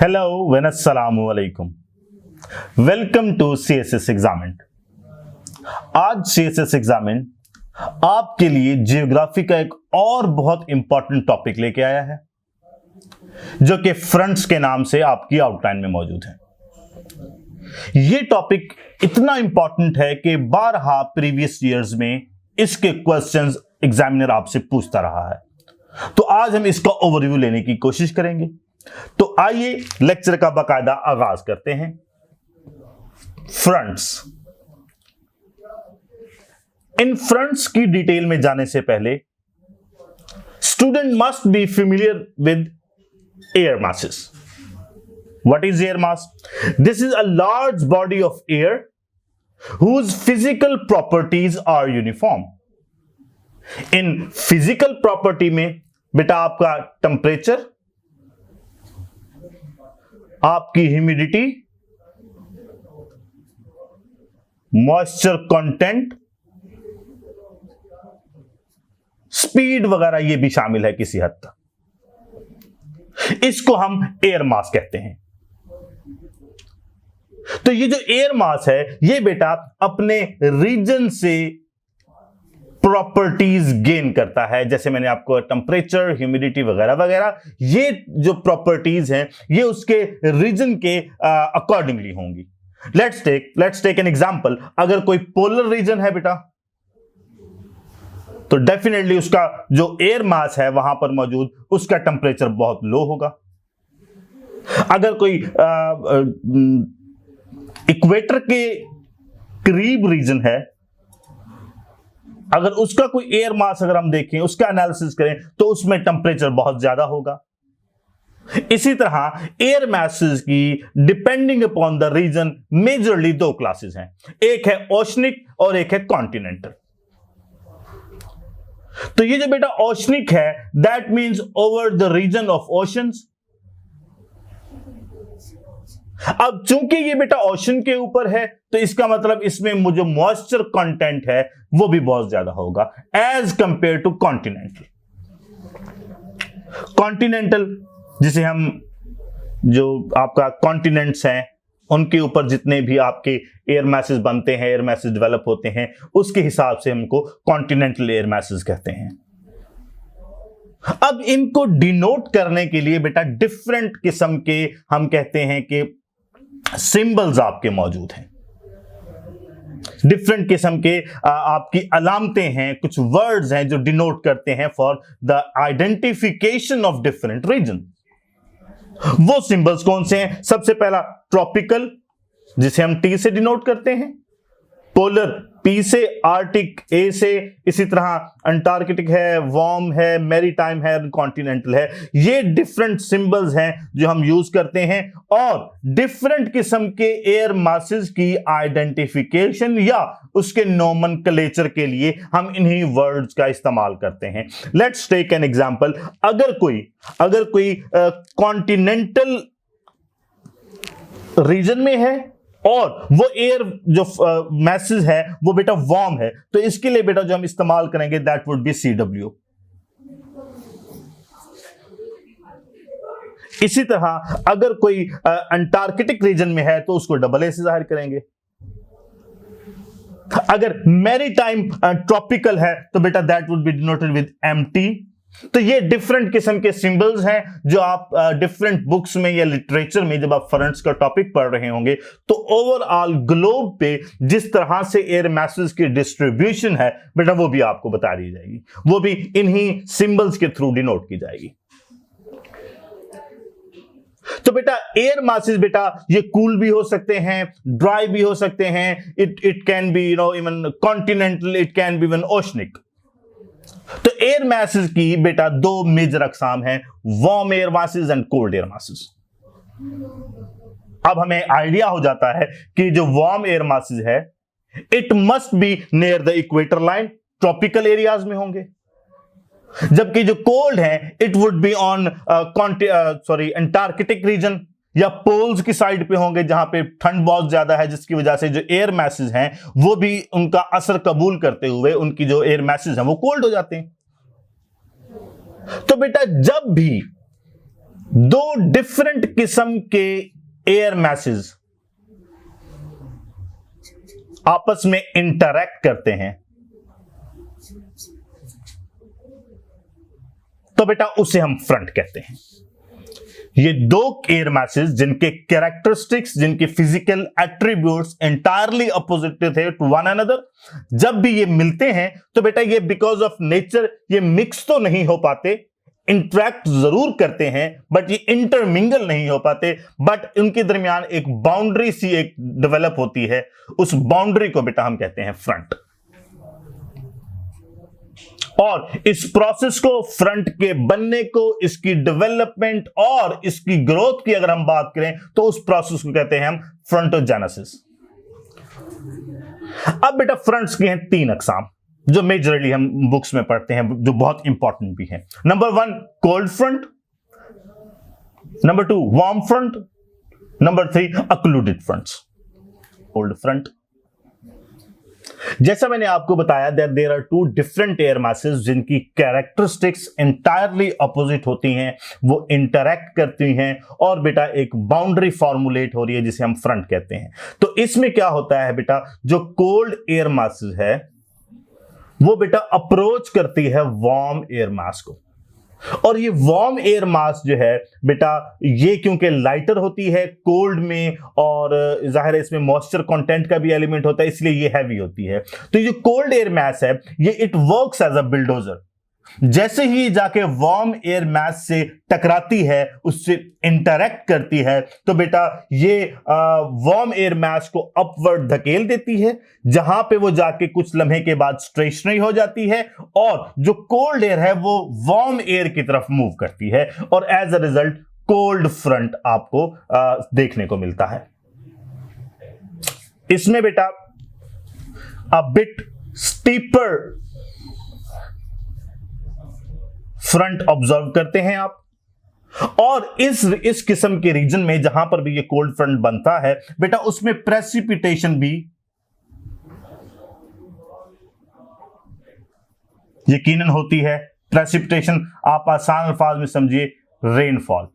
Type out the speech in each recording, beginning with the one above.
Hello one अस्सलामु अलैकुम। Welcome to CSS examine. आज सीएसएस एग्जामिन आपके लिए जियोग्राफी का एक और बहुत इंपॉर्टेंट टॉपिक लेके आया है जो कि फ्रंट्स के नाम से आपकी आउटलाइन में मौजूद है। यह टॉपिक इतना इंपॉर्टेंट है कि बारहा प्रीवियस ईयर्स में इसके क्वेश्चंस एग्जामिनर आपसे पूछता रहा है, तो आज हम इसका ओवरव्यू लेने की कोशिश करेंगे। तो आइए लेक्चर का बाकायदा आगाज करते हैं। फ्रंट्स। इन फ्रंट्स की डिटेल में जाने से पहले student must be familiar with air masses. What is air mass? This is a large body of air whose physical properties are uniform. In physical property में बेटा आपका टेम्परेचर, आपकी ह्यूमिडिटी, मॉइस्चर कंटेंट, स्पीड वगैरह ये भी शामिल है किसी हद तक। इसको हम एयर मास कहते हैं। तो ये जो एयर मास है ये बेटा अपने रीजन से प्रॉपर्टीज गेन करता है, जैसे मैंने आपको टेम्परेचर, ह्यूमिडिटी वगैरह वगैरह, ये जो प्रॉपर्टीज हैं ये उसके रीजन के अकॉर्डिंगली होंगी। Let's take an example. अगर कोई पोलर रीजन है बेटा तो डेफिनेटली उसका जो एयर मास है वहां पर मौजूद उसका टेम्परेचर बहुत लो होगा। अगर कोई इक्वेटर के करीब रीजन है, अगर उसका कोई एयर मास अगर हम देखें, उसका एनालिसिस करें तो उसमें टेम्परेचर बहुत ज्यादा होगा। इसी तरह एयर मासेस की depending upon the region majorly दो क्लासेस हैं, एक है ओशनिक और एक है कॉन्टिनेंटल। तो ये जो बेटा ओशनिक है that means over the region of oceans. अब चूंकि ये बेटा ओशन के ऊपर है तो इसका मतलब इसमें जो मॉइस्चर कंटेंट है वो भी बहुत ज्यादा होगा as compare to continental. Continental जिसे हम जो आपका कॉन्टिनेंट्स हैं उनके ऊपर जितने भी आपके एयर मैसेज बनते हैं, एयर मैसेज डेवलप होते हैं, उसके हिसाब से हमको कॉन्टिनेंटल एयर मैसेज कहते हैं। अब इनको डिनोट करने के लिए बेटा डिफरेंट किस्म के हम कहते हैं कि सिंबल्स आपके मौजूद हैं, डिफरेंट किस्म के आपकी अलामतें हैं, कुछ वर्ड्स हैं जो डिनोट करते हैं for the identification of different region. वो सिंबल्स कौन से हैं? सबसे पहला ट्रॉपिकल जिसे हम टी से डिनोट करते हैं, पोलर पी से, आर्टिक ए से, इसी तरह अंटार्कटिक है, वार्म है, मैरीटाइम है, कॉन्टिनेंटल है। ये डिफरेंट सिंबल्स हैं जो हम यूज करते हैं और डिफरेंट किस्म के एयर मासेस की आइडेंटिफिकेशन या उसके नोमेनक्लेचर के लिए हम इन्हीं वर्ड्स का इस्तेमाल करते हैं। Let's take an example. अगर कोई कॉन्टिनेंटल रीजन में है और वो एयर जो मैसेज है वो बेटा वार्म है, तो इसके लिए बेटा जो हम इस्तेमाल करेंगे दैट वुड बी CW। इसी तरह अगर कोई अंटार्कटिक रीजन में है तो उसको AA से जाहिर करेंगे। अगर मैरीटाइम ट्रॉपिकल है तो बेटा that would be denoted with MT। तो ये डिफरेंट किस्म के सिंबल्स हैं जो आप डिफरेंट बुक्स में या लिटरेचर में जब आप फ्रंट्स का टॉपिक पढ़ रहे होंगे तो ओवरऑल ग्लोब पे जिस तरह से एयर मैसेज की डिस्ट्रीब्यूशन है बेटा वो भी आपको बता दी जाएगी, वो भी इन्हीं सिंबल्स के थ्रू डिनोट की जाएगी। तो बेटा एयर मासेस बेटा ये कूल भी हो सकते हैं, ड्राई भी हो सकते हैं, it can be even continental, it can be even oceanic. तो एयर मैसेज की बेटा दो मेजर अकसाम हैं, warm air masses and cold air masses. अब हमें आइडिया हो जाता है कि जो वार्म एयर मासेज है it must be near the equator line, tropical areas में होंगे, जबकि जो कोल्ड है it would be on Antarctic region या पोल्स की साइड पे होंगे जहां पे ठंड बहुत ज्यादा है, जिसकी वजह से जो एयर मैसेज हैं वो भी उनका असर कबूल करते हुए उनकी जो एयर मैसेज हैं वो कोल्ड हो जाते हैं। तो बेटा जब भी दो डिफरेंट किस्म के एयर मैसेज आपस में इंटरैक्ट करते हैं तो बेटा उसे हम फ्रंट कहते हैं। ये दो एयर मैसेज जिनके कैरेक्टरिस्टिक्स, जिनके फिजिकल एट्रीब्यूट्स एंटायरली अपोजिट थे टू वन अनदर, जब भी ये मिलते हैं तो बेटा ये बिकॉज ऑफ नेचर ये मिक्स तो नहीं हो पाते, इंटरैक्ट जरूर करते हैं बट ये इंटरमिंगल नहीं हो पाते, बट उनके दरमियान एक बाउंड्री सी एक डेवलप होती है, उस बाउंड्री को बेटा हम कहते हैं फ्रंट। और इस प्रोसेस को, फ्रंट के बनने को, इसकी डेवलपमेंट और इसकी ग्रोथ की अगर हम बात करें तो उस प्रोसेस को कहते हैं हम फ्रंटोजेनेसिस। अब बेटा फ्रंट्स के हैं तीन अकसाम जो मेजरली हम बुक्स में पढ़ते हैं, जो बहुत इंपॉर्टेंट भी है। Number 1 cold front, number 2 warm front, number 3 occluded fronts. Cold front, जैसा मैंने आपको बताया that there are two different air masses जिनकी कैरेक्टरिस्टिक्स एंटायरली अपोजिट होती हैं, वो इंटरैक्ट करती हैं और बेटा एक बाउंड्री फॉर्मुलेट हो रही है जिसे हम फ्रंट कहते हैं। तो इसमें क्या होता है बेटा, जो कोल्ड एयर मासेस है वो बेटा अप्रोच करती है वार्म एयर मास को, और ये वार्म एयर मास जो है बेटा ये क्योंकि लाइटर होती है कोल्ड में और जाहिर है इसमें मॉइस्चर कंटेंट का भी एलिमेंट होता है, इसलिए ये हैवी होती है। तो ये जो कोल्ड एयर मास है ये it works as a bulldozer. जैसे ही जाके वार्म एयर मास से टकराती है, उससे इंटरैक्ट करती है, तो बेटा ये वार्म एयर मास को अपवर्ड धकेल देती है, जहां पे वो जाके कुछ लम्हे के बाद स्टेशनरी हो जाती है, और जो कोल्ड एयर है वो वार्म एयर की तरफ मूव करती है, और as a result cold front आपको देखने को मिलता है। इसमें बेटा a bit steeper front observe करते हैं आप, और इस किस्म के रीजन में जहां पर भी ये कोल्ड फ्रंट बनता है बेटा उसमें प्रेसिपिटेशन भी यकीनन होती है। प्रेसिपिटेशन आप आसान अल्फाज में समझिए रेनफॉल।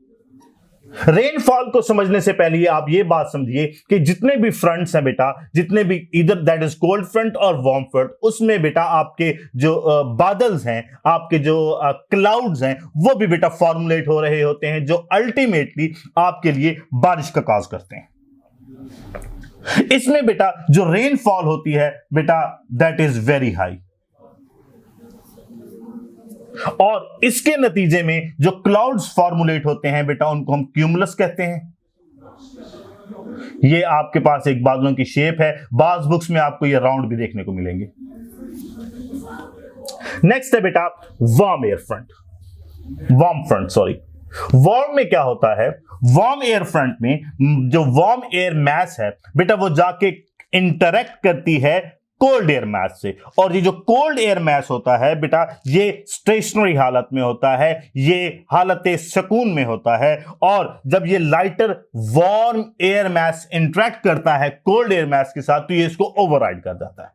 रेनफॉल को समझने से पहले आप ये बात समझिए कि जितने भी फ्रंट्स हैं बेटा, जितने भी इधर दैट इज कोल्ड फ्रंट और वार्म फ्रंट, उसमें बेटा आपके जो बादल्स हैं, आपके जो क्लाउड्स हैं, वो भी बेटा फॉर्मुलेट हो रहे होते हैं जो अल्टीमेटली आपके लिए बारिश का काज करते हैं। इसमें बेटा जो रेनफॉल होती है बेटा दैट इज वेरी हाई, और इसके नतीजे में जो क्लाउड्स फॉर्मुलेट होते हैं बेटा उनको हम क्यूमुलस कहते हैं। ये आपके पास एक बादलों की शेप है, बाज बुक्स में आपको ये राउंड भी देखने को मिलेंगे। नेक्स्ट है बेटा वार्म एयर फ्रंट, वार्म में क्या होता है, वार्म एयर फ्रंट में जो वार्म एयर मास है बेटा वो जाके इंटरैक्ट करती है कोल्ड एयर मास से, और ये जो कोल्ड एयर मास होता है बेटा ये स्टेशनरी हालत में होता है, ये हालत सुकून में होता है, और जब ये lighter warm air mass interact करता है कोल्ड एयर मास के साथ तो ये इसको ओवरराइड कर जाता है,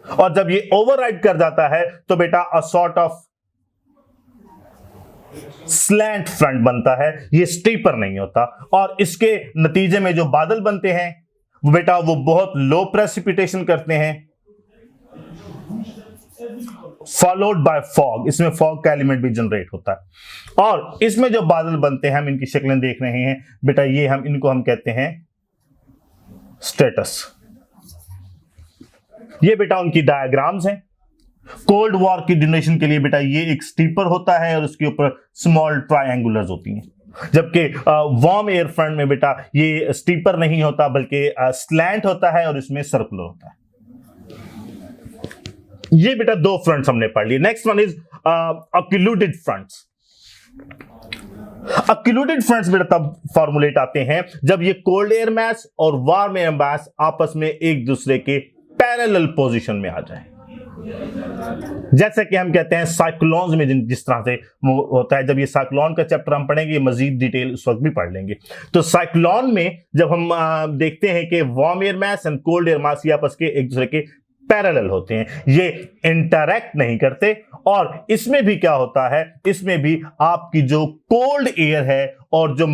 और जब ये ओवरराइड कर जाता है तो बेटा a sort of slant front बनता है, ये स्टीपर नहीं होता, और इसके नतीजे में जो बादल बनते हैं वो बेटा वो बहुत लो प्रेसिपिटेशन करते हैं, फॉलोड बाय फॉग। इसमें फॉग का एलिमेंट भी जनरेट होता है, और इसमें जो बादल बनते हैं हम इनकी शक्लें देख रहे हैं बेटा, ये हम इनको हम कहते हैं स्ट्रेटस। ये बेटा उनकी डायग्राम्स हैं। कोल्ड वॉर की ड्यूरेशन के लिए बेटा ये एक स्टीपर होता है और उसके ऊपर स्मॉल ट्रायंगुलर्स होती हैं, जबकि वार्म एयर फ्रंट में बेटा ये स्टीपर नहीं होता बल्कि स्लैंट होता है और इसमें सर्कुलर होता है। ये बेटा दो फ्रंट्स हमने पढ़ लिए। Next one is occluded fronts. Occluded fronts बेटा तब फॉर्मुलेट आते हैं जब ये कोल्ड एयर मास और वार्म एयर मास आपस में एक दूसरे के पैरेलल पोजीशन में आ जाए, जैसे कि हम कहते हैं साइक्लोन्स में जिस तरह से होता है। जब ये साइक्लोन का चैप्टर हम पढ़ेंगे ये मजीद डिटेल उस वक्त भी पढ़ लेंगे। तो साइक्लोन में जब हम देखते हैं कि warm air mass and cold air mass आपस के एक दूसरे के पैरेलल होते हैं, ये इंटरैक्ट नहीं करते। और इसमें भी क्या होता है, इसमें भी आपकी जो कोल्ड एयर है और जो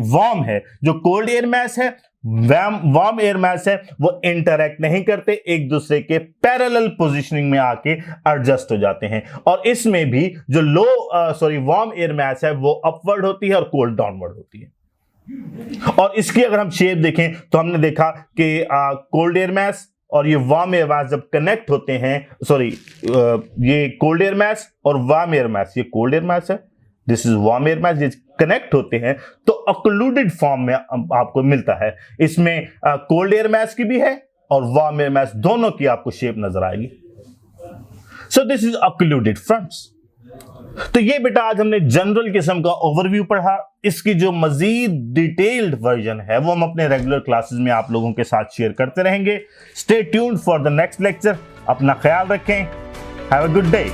वार्म है, जो कोल्ड एयर मास है, वार्म एयर मास है, वो इंटरैक्ट नहीं करते, एक दूसरे के पैरेलल पोजीशनिंग में आके एडजस्ट हो जाते हैं। और इसमें भी जो वार्म एयर मास है वो अपवर्ड होती है और कोल्ड डाउनवर्ड होती है। और इसकी अगर हम शेप देखें तो हमने देखा कि कोल्ड एयर मास और ये वार्म एयर मास जब कनेक्ट होते हैं, ये कोल्ड एयर मास और वार्म एयर मास, ये कोल्ड एयर मास है, this is warm air mass, connect होते हैं तो ऑक्लूडेड फॉर्म में आपको मिलता है। इसमें कोल्ड एयर मास की भी है और वार्म एयर मास, दोनों की आपको शेप नजर आएगी। So this is occluded fronts. तो ये बेटा आज हमने जनरल किस्म का ओवरव्यू पढ़ा। इसकी जो मजीद डिटेल्ड वर्जन है वो हम अपने रेगुलर क्लासेस में आप लोगों के साथ शेयर करते रहेंगे। Stay tuned for the next lecture. अपना ख्याल रखें। Have a good day.